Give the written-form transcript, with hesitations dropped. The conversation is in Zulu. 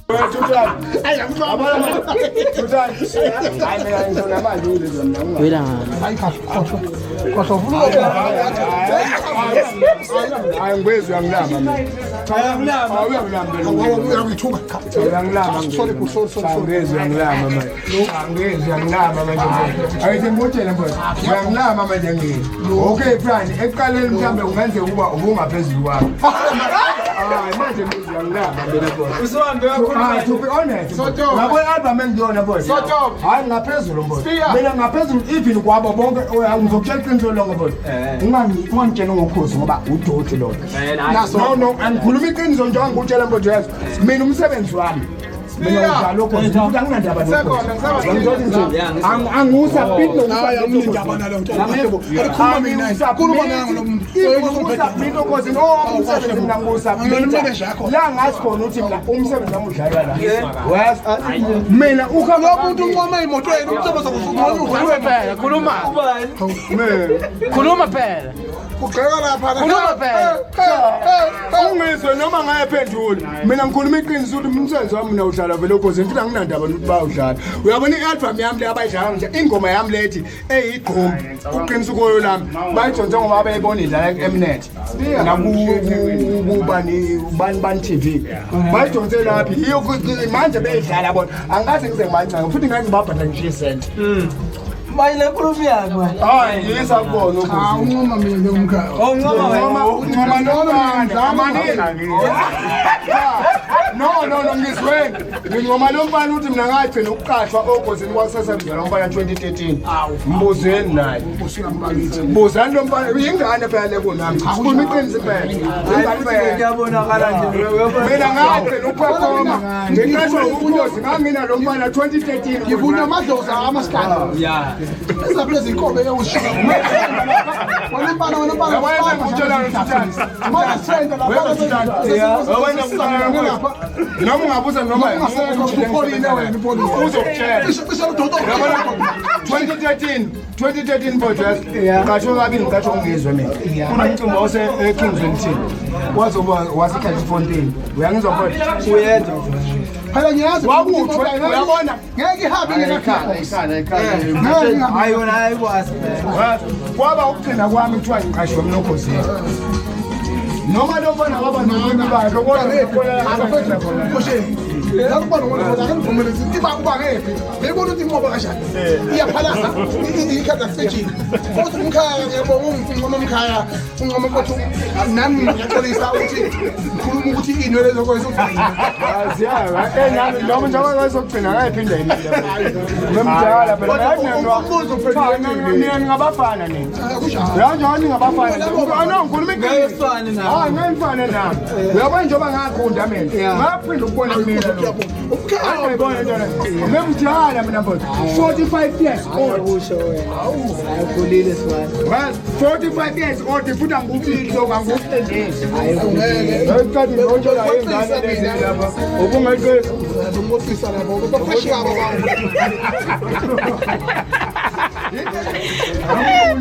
Okay, Brian, ekuqaleni mhlambe ungenze ukuba ubungaphezulu kwami. Manje usihambe kakhulu. To be honest, ngabo album engiyona boys. Hayi ngaphezulu boys. Mina ngaphezulu even kwabo bonke ngizokutshela iqiniso lonke boys. Ungangitshela ngokhosi ngoba udoti lo. No, angikhuluma iqiniso nje ngikutshela boys. Mina umsebenzi wami mina lokho futhi anginandaba lokho angusubmit nokusubmit nalonto alikhuluma mina khuluma nango lo muntu usubmit lokho no umsebenzi mina ngusubmit la ngazi khona ukuthi mina umsebenzi wami udlala la mina ukhanga umuntu unqoma emotweni umsebenzi wakho khuluma phela Kuqheka lapha khuluma phela ungizwe noma ngayephendula mina ngikhuluma iqiniso ukuthi umsebenzi wami mina udlala vele lokho futhi anginandaba ukuthi bayudlala uyabona i-album yami le abayidlala nje ingoma yami lethi eyigqom uqiniso kuyo lami bayidonse ngoba bayibona idlala ku-Mnet nakubani TV bayidonse laphi yiyo manje beyidlala bona angikaze ngize ngibancane futhi ngathi ngibabhadla ngishiye isenti Bayile nkulumo yakho. Hayi, ngiyisakubona ukuthi. Unqoma mina umkhaya. Unqoma No, ngizweni. Ngingoma lo mfana uthi mina ngagcina ukuqashwa ogozini kwaSesemzela umfana 2013. Mbuzeni naye. Mbuzani lo mfana ingane phela le kunami. Sikhuluma iqiniso phela. Ingane phela ngiyabonakala nje. Mina ngagcina ukuphakoma. Ngiqashwa ubudozi ngangina lo mfana 2013. Ngifuna amadlozi amaskala. Yeah. Ezapheze inkobe eyawushika. Wena ngikutshela ukuthi manje senda lapha wena noma ungabuza noma upolile wena uzokutshela 2013 boys ngisho kabili ngisho ngizwe mina kunomcimbi ose eKingston team wazoba waseCalifornia uyangizwa mfowethu uyenza phela ngiyazi wakuthi uyabona ngeke ihambe ngekhala ayona ayikwazi kwaba ukugcina kwami kuthiwa ngiqashwe mnokhosini noma lo mfana baba nobuni bakhe kodwa ngikholela khona yakubona ukuthi akuvumele ukuthi bakuba ngephi bebona ukuthi imoba kanjani iyaphalasa ikhaza sejini futhi umkhaya ngiyabonga ungifungoma umkhaya ungoma ukuthi nami ngiyaxolisa ukuthi ngikhuluma ukuthi inwele lokho aziyawa nami noma njengoba ngizogcina ngayiphinda yini memjala phela umbuzo uphendula mina ngabafana nini yanjani ngabafana ana ngikhuluma iqiniso hayi ngimfana nami uyabona njengoba ngakhunda mina ngaphinda ukubona mina ukukhala ibona njalo memjala mina mfowethu 45 years old ayikhulile sibani 45 years old futhi angukufihlo angukufendezi hayi ngeke la ingane lezi lapha ubungaqe ngomofisa lapho bafashiya abantu Hahaha